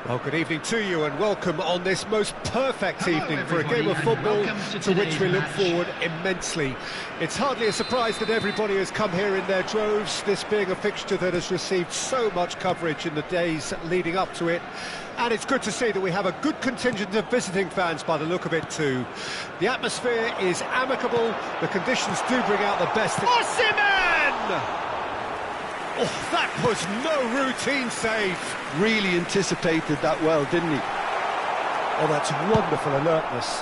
Well, good evening to you and welcome on this most perfect evening for a game of football to which we look forward immensely. It's hardly a surprise that everybody has come here in their droves, this being a fixture that has received so much coverage in the days leading up to it. And it's good to see that we have a good contingent of visiting fans by the look of it too. The atmosphere is amicable, the conditions do bring out the best. Osimhen! Oh, that was no routine save. Really anticipated that well, didn't he? Oh, that's wonderful alertness.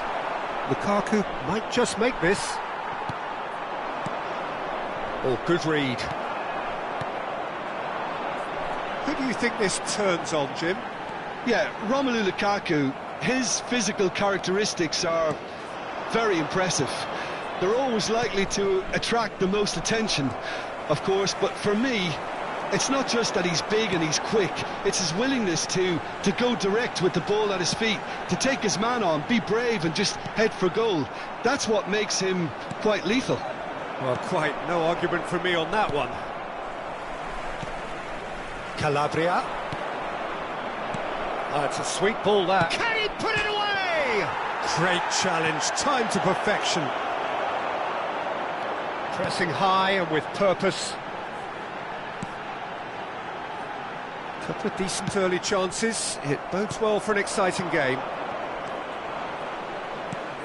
Lukaku might just make this. Oh, good read. Who do you think this turns on, Jim? Yeah, Romelu Lukaku, his physical characteristics are very impressive. They're always likely to attract the most attention, of course, but for me, it's not just that he's big and he's quick, it's his willingness to go direct with the ball at his feet, to take his man on, be brave and just head for goal. That's what makes him quite lethal. Well, quite no argument from me on that one. Calabria. Oh, it's a sweet ball, that. Can he put it away? Great challenge, time to perfection. Pressing high and with purpose. Couple of decent early chances. It bodes well for an exciting game.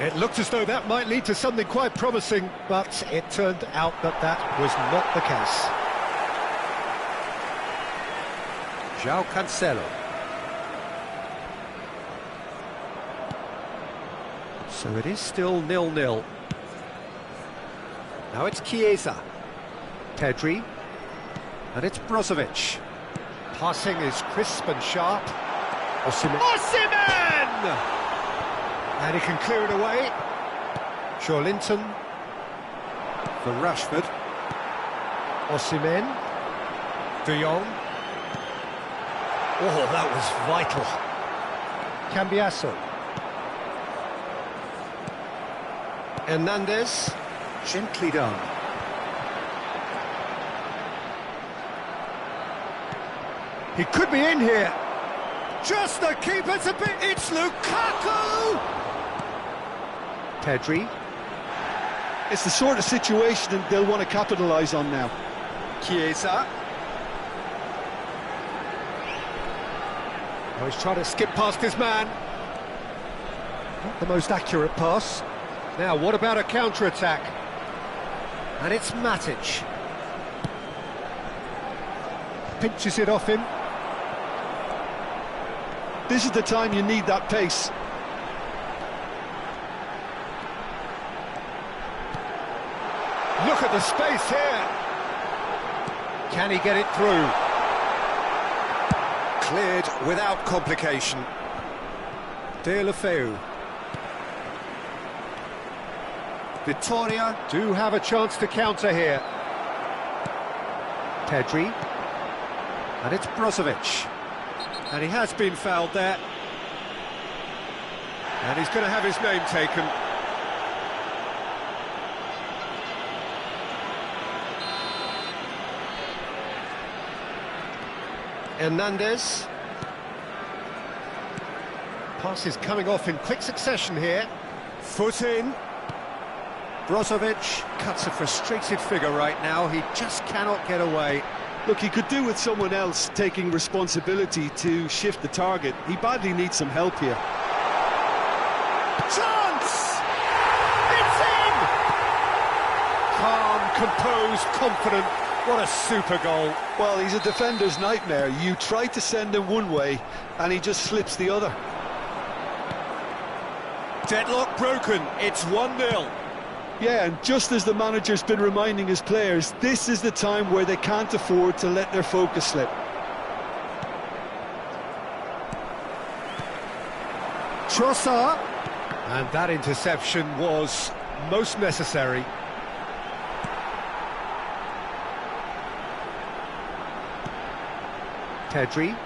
It looked as though that might lead to something quite promising, but it turned out that that was not the case. João Cancelo. So it is still 0-0. Now it's Chiesa. Pedri. And it's Brozovic. Passing is crisp and sharp. Osimhen! And he can clear it away. Joelinton for Rashford. Osimhen. De Jong. Oh, that was vital. Cambiasso. Hernandez. Gently done. He could be in here. Just the keeper's a bit. It's Lukaku! Pedri. It's the sort of situation that they'll want to capitalise on now. Chiesa. Oh, he's trying to skip past his man. Not the most accurate pass. Now, what about a counter-attack? And it's Matic. Pinches it off him. This is the time you need that pace. Look at the space here. Can he get it through? Cleared without complication. Deulofeu. Vitória do have a chance to counter here. Pedri. And it's Brozovic. And he has been fouled there. And he's going to have his name taken. Hernandez. Pass is coming off in quick succession here. Foot in. Brozovic cuts a frustrated figure right now. He just cannot get away. Look, he could do with someone else taking responsibility to shift the target. He badly needs some help here. Chance! It's in! Calm, composed, confident. What a super goal. Well, he's a defender's nightmare. You try to send him one way, and he just slips the other. Deadlock broken. It's 1-0. Yeah, and just as the manager's been reminding his players, this is the time where they can't afford to let their focus slip. Trossard. And that interception was most necessary. Pedri.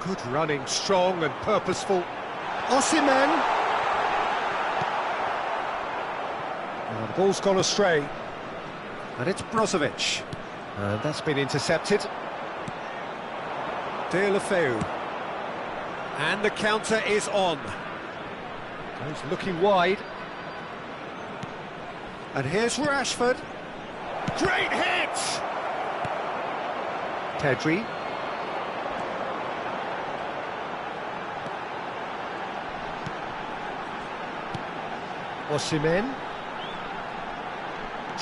Good running, strong and purposeful. Osimhen. Oh, the ball's gone astray. And it's Brozovic. And that's been intercepted. Deulofeu. And the counter is on. Goes looking wide. And here's Rashford. Great hit! Pedri. Osimhen.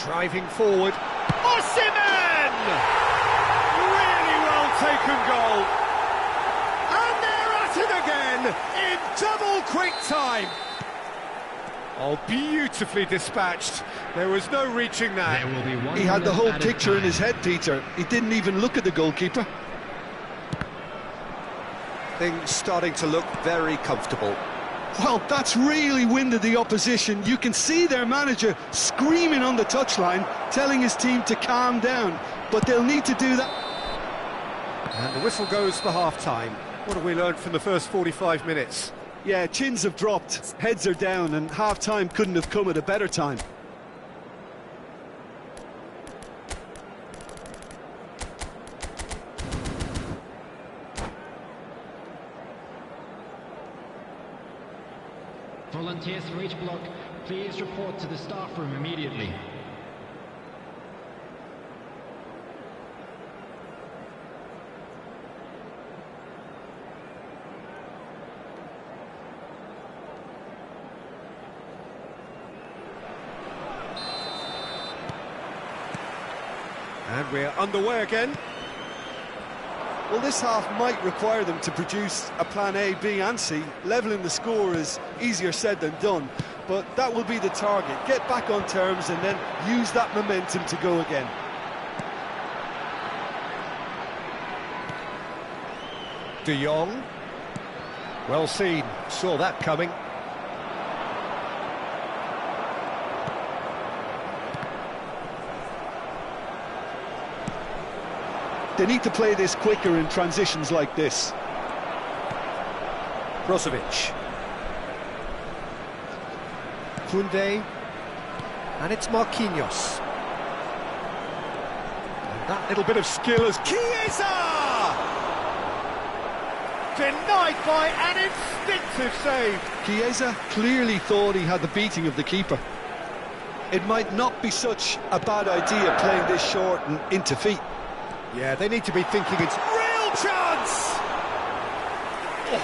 Driving forward. Osimhen! Really well taken goal. And they're at it again in double quick time. Oh, beautifully dispatched. There was no reaching that. There will be one He had the whole picture in time. his head, Peter. He didn't even look at the goalkeeper. Things starting to look very comfortable. Well, that's really winded the opposition. You can see their manager screaming on the touchline, telling his team to calm down. But they'll need to do that. And the whistle goes for half-time. What have we learned from the first 45 minutes? Yeah, chins have dropped, heads are down, and half-time couldn't have come at a better time. Volunteers for each block, please report to the staff room immediately. And we're underway again. Well, this half might require them to produce a plan A, B and C. Levelling the score is easier said than done, but that will be the target. Get back on terms and then use that momentum to go again. De Jong. Well seen, saw that coming. They need to play this quicker in transitions like this. Brozovic. Koundé. And it's Marquinhos. And that little bit of skill as Chiesa! Denied by an instinctive save. Chiesa clearly thought he had the beating of the keeper. It might not be such a bad idea playing this short and into feet. Yeah, they need to be thinking it's real chance! Oh,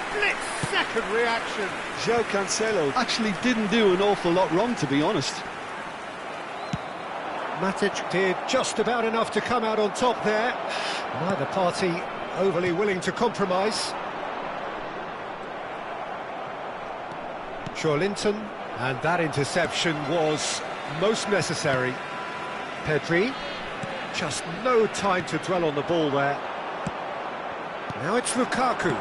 split-second reaction. João Cancelo actually didn't do an awful lot wrong, to be honest. Matic did just about enough to come out on top there. Neither party overly willing to compromise. Joelinton, and that interception was most necessary. Pedri, just no time to dwell on the ball there. Now it's Lukaku.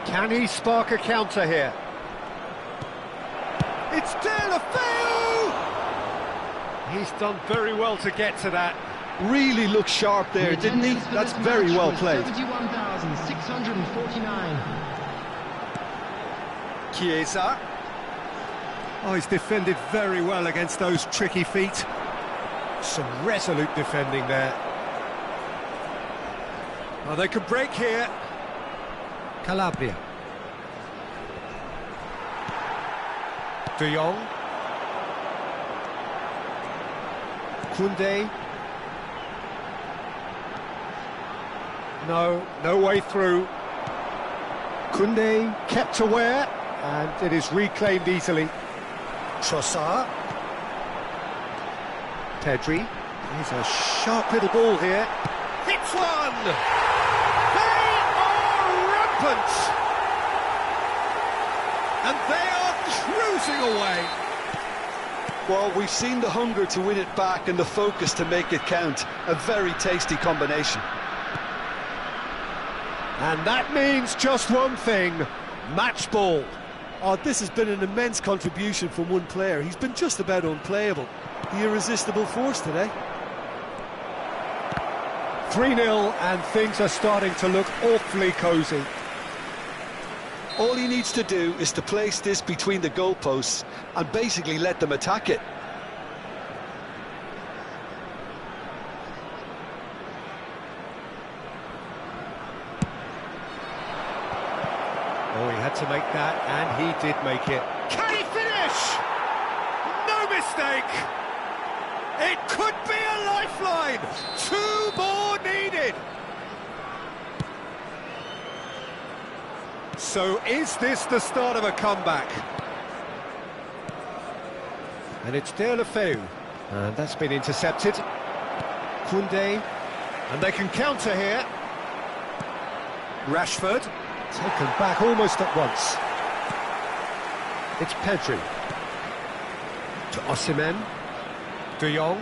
Can he spark a counter here? It's Deulofeu! He's done very well to get to that. Really looked sharp there, didn't he? That's very well played. 71,649. Chiesa. Oh, he's defended very well against those tricky feet. Some resolute defending there. Oh, they could break here. Calabria. De Jong. Koundé. No way through. Koundé kept aware, and it is reclaimed easily. Trossard. Pedri. Here's a sharp little ball here. Hits one! They are rampant! And they are cruising away. Well, we've seen the hunger to win it back and the focus to make it count. A very tasty combination. And that means just one thing, match ball. Oh, this has been an immense contribution from one player. He's been just about unplayable. The irresistible force today. 3-0 and things are starting to look awfully cosy. All he needs to do is to place this between the goalposts and basically let them attack it. Oh, he had to make that, and he did make it. Can he finish? No mistake! It could be a lifeline! 2 more needed! So is this the start of a comeback? And it's Deulofeu, and that's been intercepted. Koundé, and they can counter here. Rashford, taken back almost at once. It's Pedri. To Osimhen. De Jong.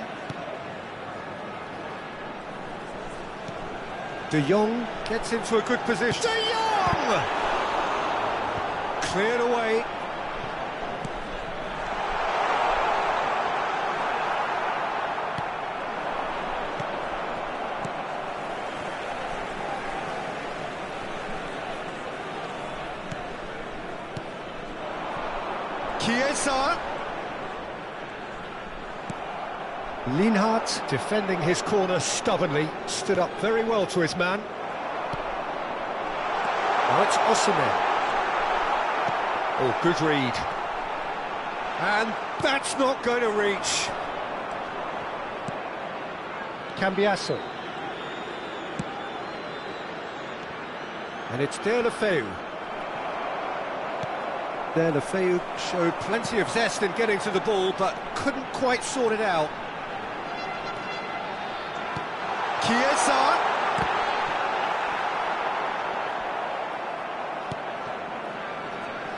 De Jong gets into a good position. De Jong! Cleared away. Chiesa. Lienhart defending his corner stubbornly, stood up very well to his man. Now it's Osimhen. Oh, good read. And that's not going to reach. Cambiasso. And it's Deulofeu. Deulofeu showed plenty of zest in getting to the ball, but couldn't quite sort it out. Chiesa.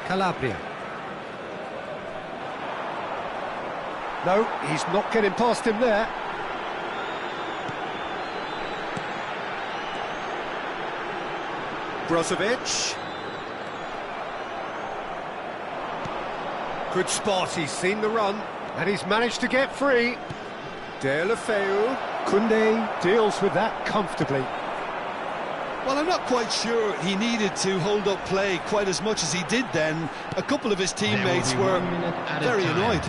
Calabria. No, he's not getting past him there. Brozovic. Good spot, he's seen the run, and he's managed to get free. Deulofeu. Koundé deals with that comfortably. Well, I'm not quite sure he needed to hold up play quite as much as he did then. A couple of his teammates were very annoyed.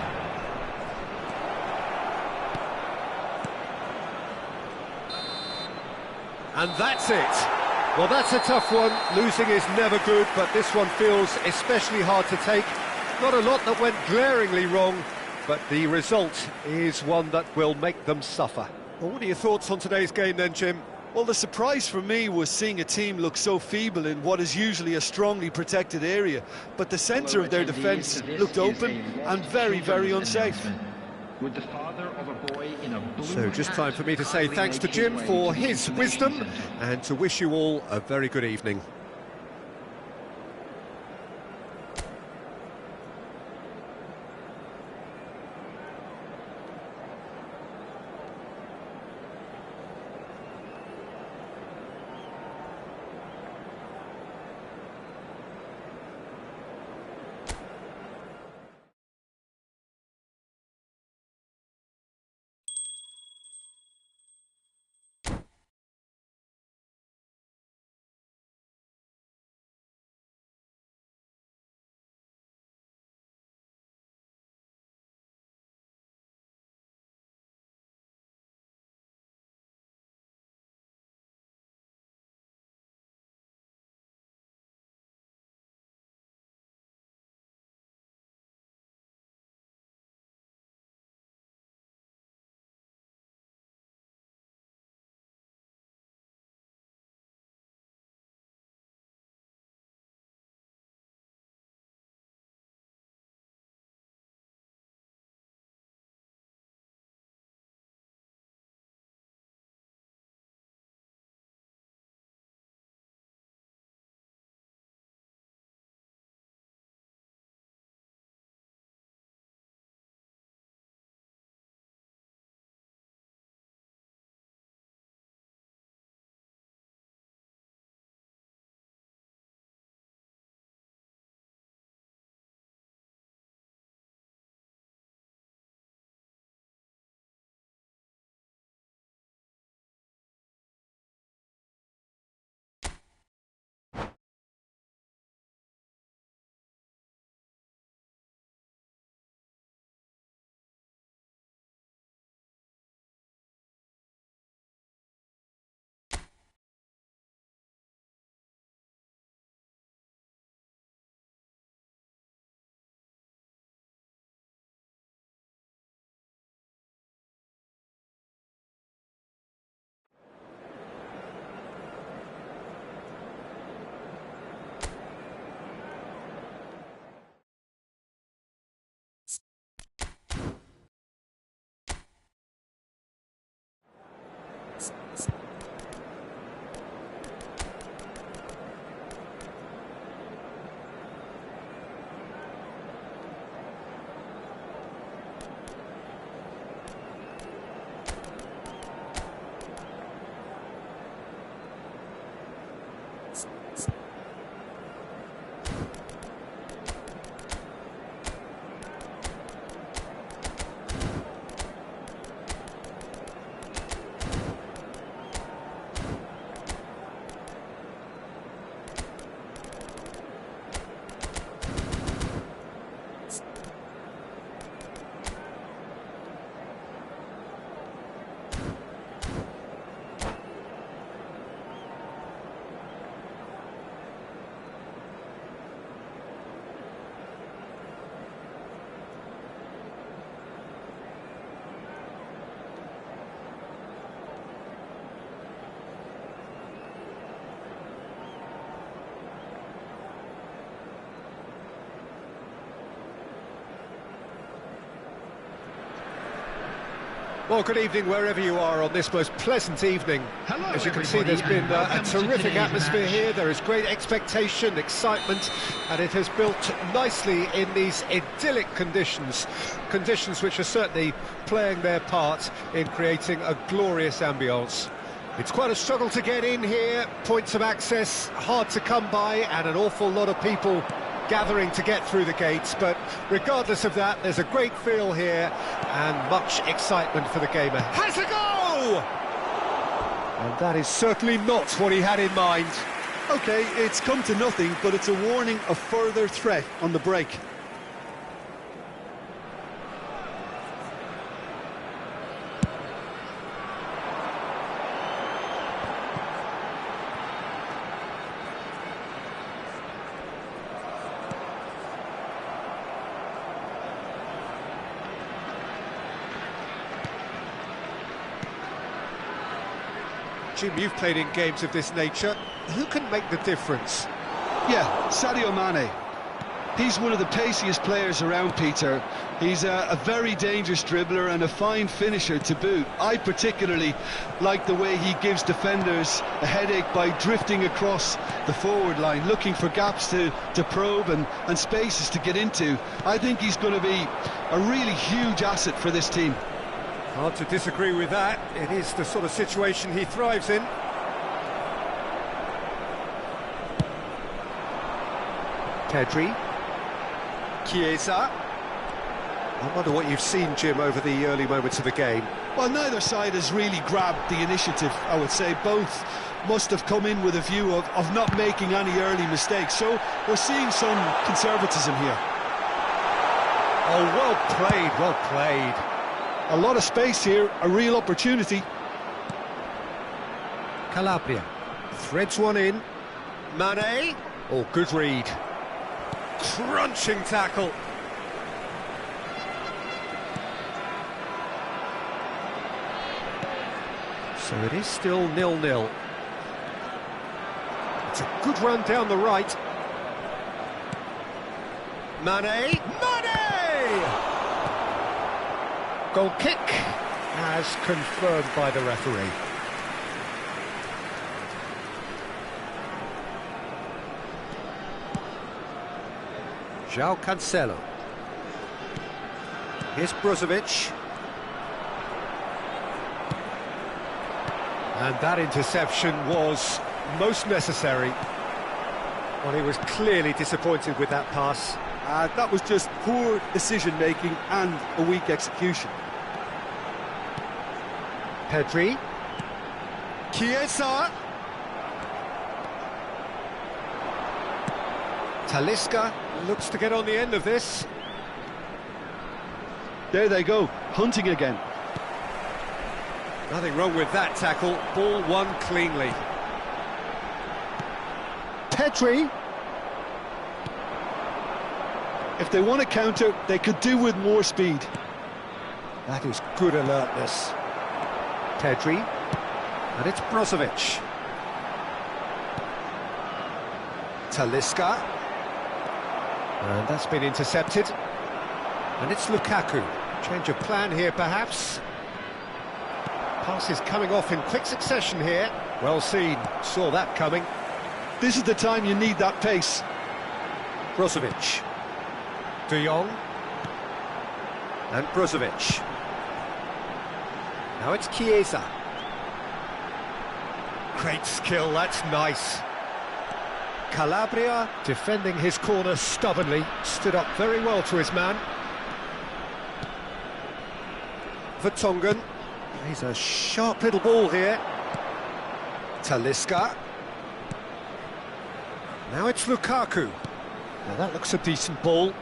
And that's it. Well, that's a tough one. Losing is never good, but this one feels especially hard to take. Not a lot that went glaringly wrong, but the result is one that will make them suffer. Well, what are your thoughts on today's game then, Jim? Well, the surprise for me was seeing a team look so feeble in what is usually a strongly protected area, but the centre of their defence looked open and very, very unsafe. With the father of a boy in a blue So just hat time for me to say kindly thanks to make his Jim way for to the his information wisdom centre. and to wish you all a very good evening. Well, good evening wherever you are on this most pleasant evening. Hello, As you can see, there's everybody, been and a welcome to terrific today's atmosphere match. here. There is great expectation, excitement, and it has built nicely in these idyllic conditions. Conditions which are certainly playing their part in creating a glorious ambience. It's quite a struggle to get in here, points of access hard to come by, and an awful lot of people gathering to get through the gates, but regardless of that, there's a great feel here and much excitement for the gamer. Has a go! And that is certainly not what he had in mind. OK, it's come to nothing, but it's a warning of further threat on the break. Jim, you've played in games of this nature. Who can make the difference? Yeah, Sadio Mane. He's one of the paciest players around, Peter. He's a very dangerous dribbler and a fine finisher to boot. I particularly like the way he gives defenders a headache by drifting across the forward line, looking for gaps to probe and spaces to get into. I think he's going to be a really huge asset for this team. Hard to disagree with that. It is the sort of situation he thrives in. Pedri. Chiesa. I wonder what you've seen, Jim, over the early moments of the game. Well, neither side has really grabbed the initiative, I would say. Both must have come in with a view of not making any early mistakes. So we're seeing some conservatism here. Oh, well played, well played. A lot of space here, a real opportunity. Calabria threads one in. Mane. Oh, good read. Crunching tackle. So it is still 0-0. It's a good run down the right. Mane! Mane! Goal kick, as confirmed by the referee. João Cancelo. Here's Brozovic. And that interception was most necessary. Well, he was clearly disappointed with that pass. That was just poor decision-making and a weak execution. Pedri. Chiesa. Talisca looks to get on the end of this. There they go, hunting again. Nothing wrong with that tackle. Ball won cleanly. Pedri. If they want to counter, they could do with more speed. That is good alertness. Pedri. And it's Brozovic. Talisca. And that's been intercepted. And it's Lukaku. Change of plan here, perhaps. Passes coming off in quick succession here. Well seen. Saw that coming. This is the time you need that pace. Brozovic. De Jong. And Brozovic. Now it's Chiesa. Great skill, that's nice. Calabria, defending his corner stubbornly, stood up very well to his man. Vertonghen, plays a sharp little ball here. Talisca. Now it's Lukaku. Now that looks a decent ball.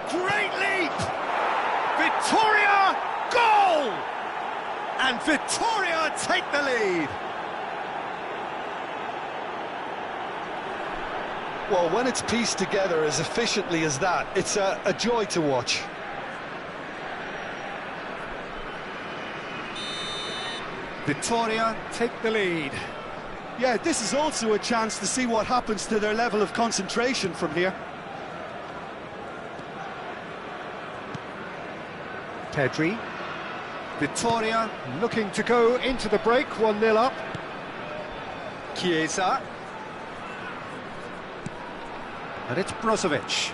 Great leap! Victoria, goal! And Victoria take the lead. Well, when it's pieced together as efficiently as that, it's a joy to watch. Victoria take the lead. Yeah, this is also a chance to see what happens to their level of concentration from here. Pedri. Victoria looking to go into the break, 1-0 up. Chiesa. And it's Brozovic.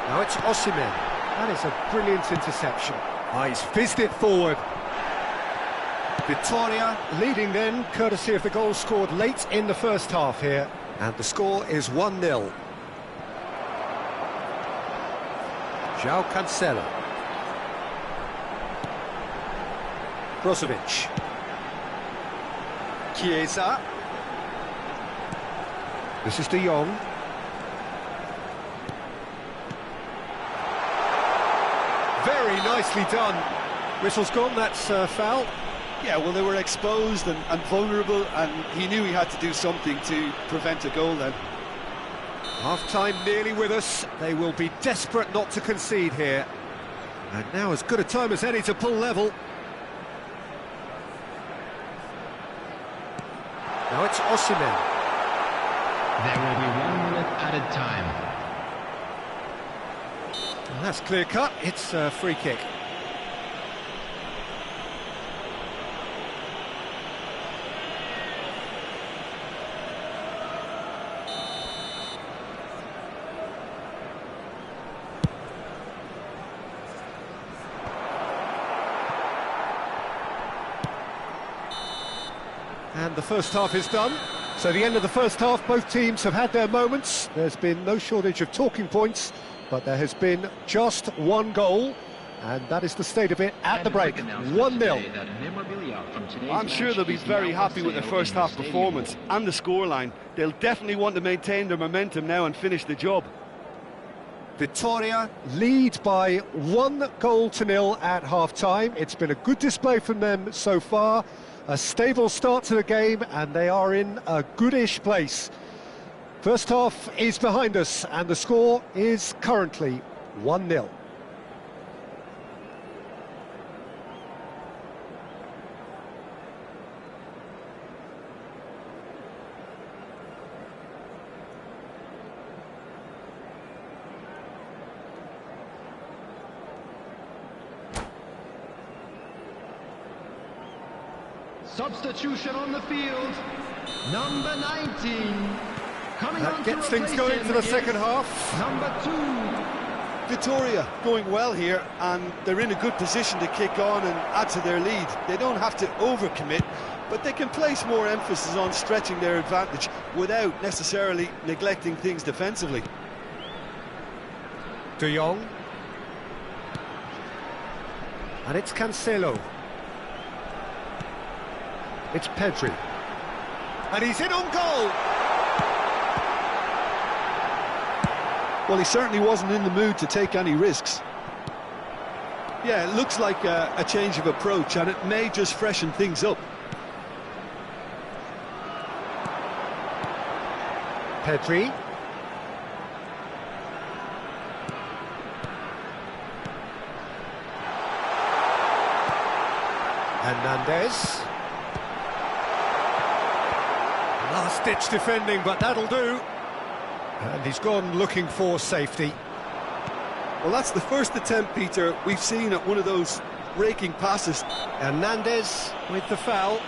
Now it's Osimhen. That is a brilliant interception. He's fizzed it forward. Victoria leading then, courtesy of the goal scored late in the first half here. And the score is 1-0. João Cancelo. Brozovic. Chiesa. This is De Jong. Very nicely done. Whistle's gone, that's foul. Yeah, well, they were exposed and vulnerable, and he knew he had to do something to prevent a goal then. Half-time nearly with us. They will be desperate not to concede here. And now as good a time as any to pull level. Now it's Osimhen. There will be added time. And that's clear cut. It's a free kick. And the first half is done. So the end of the first half, both teams have had their moments. There's been no shortage of talking points, but there has been just one goal, and that is the state of it at the break. 1-0. I'm sure they'll be very happy with their first half performance and the scoreline. They'll definitely want to maintain their momentum now and finish the job. Vitoria lead by 1-0 at half-time. It's been a good display from them so far. A stable start to the game, and they are in a goodish place. First half is behind us, and the score is currently 1-0. Substitution on the field, number 19. Coming That on gets to things replace going him for the is second half. Number 2. Vitoria going well here, and they're in a good position to kick on and add to their lead. They don't have to overcommit, but they can place more emphasis on stretching their advantage without necessarily neglecting things defensively. De Jong. And it's Cancelo. It's Pedri. And he's in on goal! Well, he certainly wasn't in the mood to take any risks. Yeah, it looks like a change of approach, and it may just freshen things up. Pedri. Hernandez. Last-ditch defending, but that'll do. And he's gone looking for safety. Well, that's the first attempt, Peter, we've seen at one of those raking passes. Hernandez with the foul.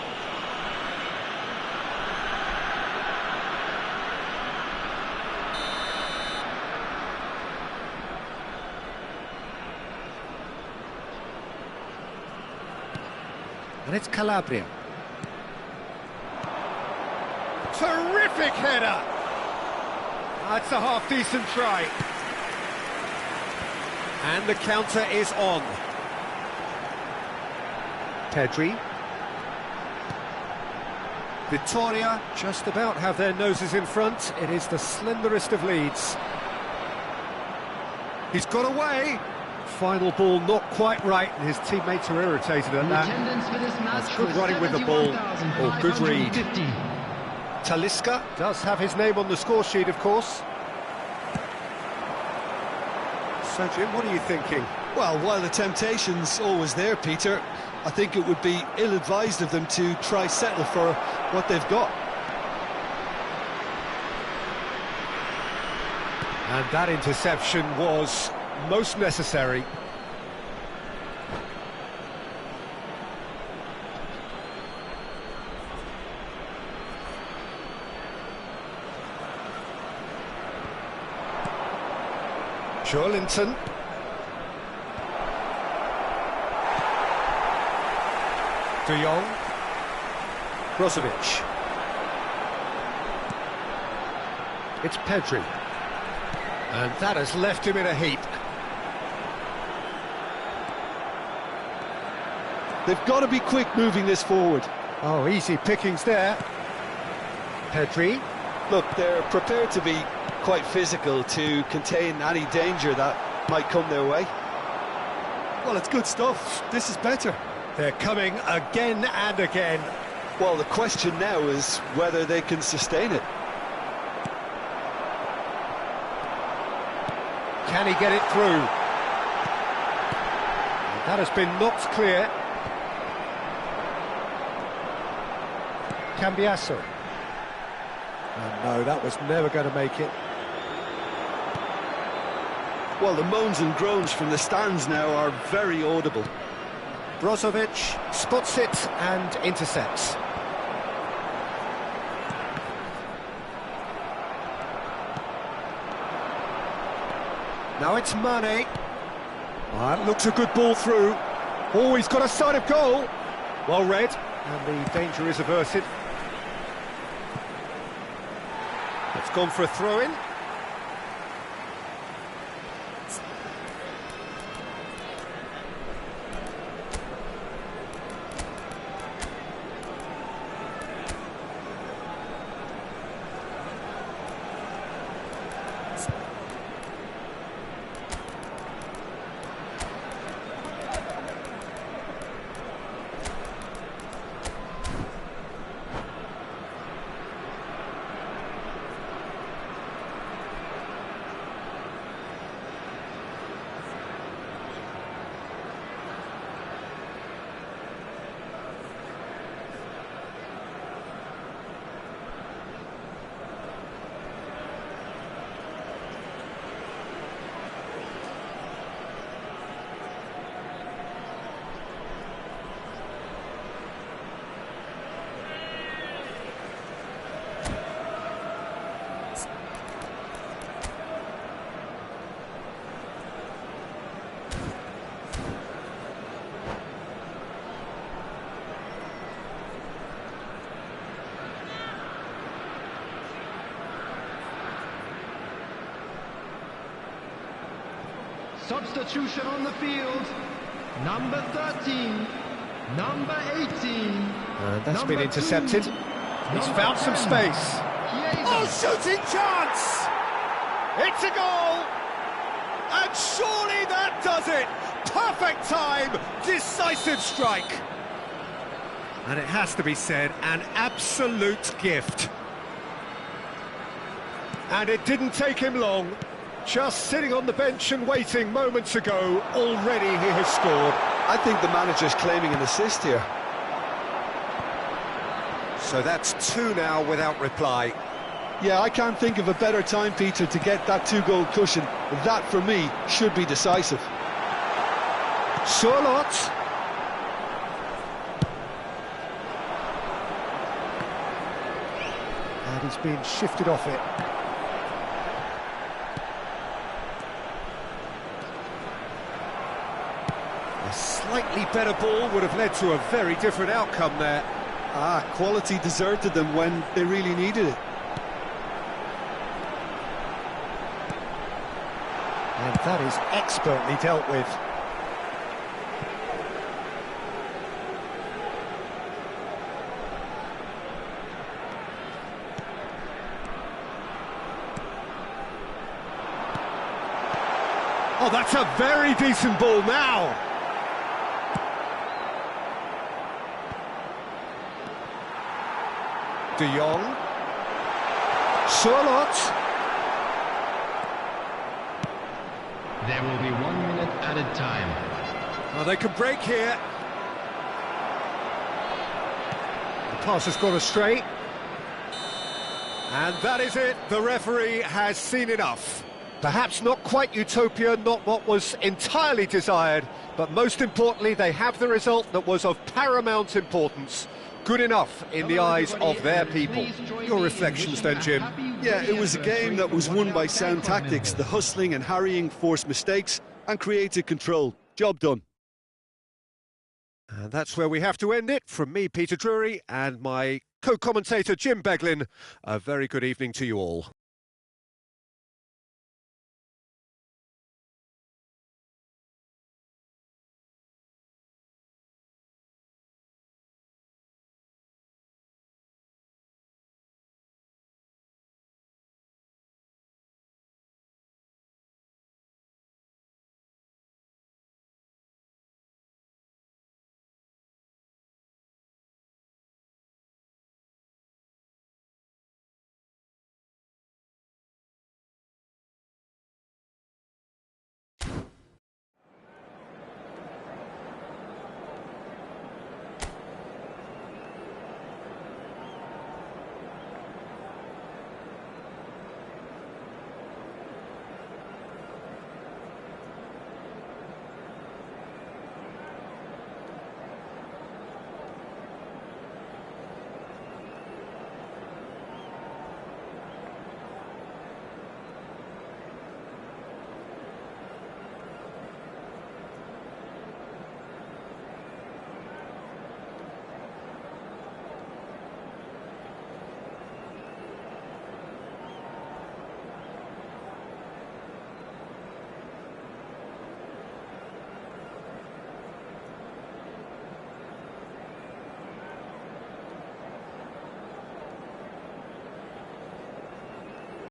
And it's Calabria. Terrific header! That's a half-decent try. And the counter is on. Pedri. Vitoria just about have their noses in front. It is the slenderest of leads. He's got away. Final ball not quite right, and his teammates are irritated at that. Attendance for this match That's good was running with the ball. Oh, good read. 71,550. Talisca does have his name on the score sheet, of course. So, Jim, what are you thinking? Well, while the temptation's always there, Peter, I think it would be ill-advised of them to try settle for what they've got. And that interception was most necessary. Joelinton. De Jong. Brozovic. It's Pedri. And that has left him in a heap. They've got to be quick moving this forward. Oh, easy pickings there. Pedri. Look, they're prepared to be quite physical to contain any danger that might come their way. Well, it's good stuff. This is better. They're coming again and again. Well, the question now is whether they can sustain it. Can he get it through? That has been knocked clear. Cambiasso. Oh, no, that was never going to make it. Well, the moans and groans from the stands now are very audible. Brozovic spots it and intercepts. Now it's Mane. That looks a good ball through. Oh, he's got a sight of goal. Well read, and the danger is averted. It's gone for a throw-in. Substitution on the field. Number 13, number 18. And that's been intercepted. He's found some space. Oh, shooting chance! It's a goal! And surely that does it! Perfect time, decisive strike. And it has to be said, an absolute gift. And it didn't take him long. Just sitting on the bench and waiting moments ago, already he has scored. I think the manager's claiming an assist here. So that's two now without reply. Yeah, I can't think of a better time, Peter, to get that two-goal cushion. That, for me, should be decisive. Charlotte. And he's been shifted off it. A slightly better ball would have led to a very different outcome there. Quality deserted them when they really needed it. And that is expertly dealt with. Oh, that's a very decent ball now. De Jong. Charlotte. There will be 1 minute added time. Oh, they can break here. The pass has gone astray. And that is it. The referee has seen enough. Perhaps not quite utopia, not what was entirely desired, but most importantly, they have the result that was of paramount importance. Good enough in the eyes of their people. Your reflections then, Jim? Yeah, it was a game that was won by sound tactics. The hustling and harrying forced mistakes and created control. Job done. And that's where we have to end it. From me, Peter Drury, and my co-commentator, Jim Beglin. A very good evening to you all.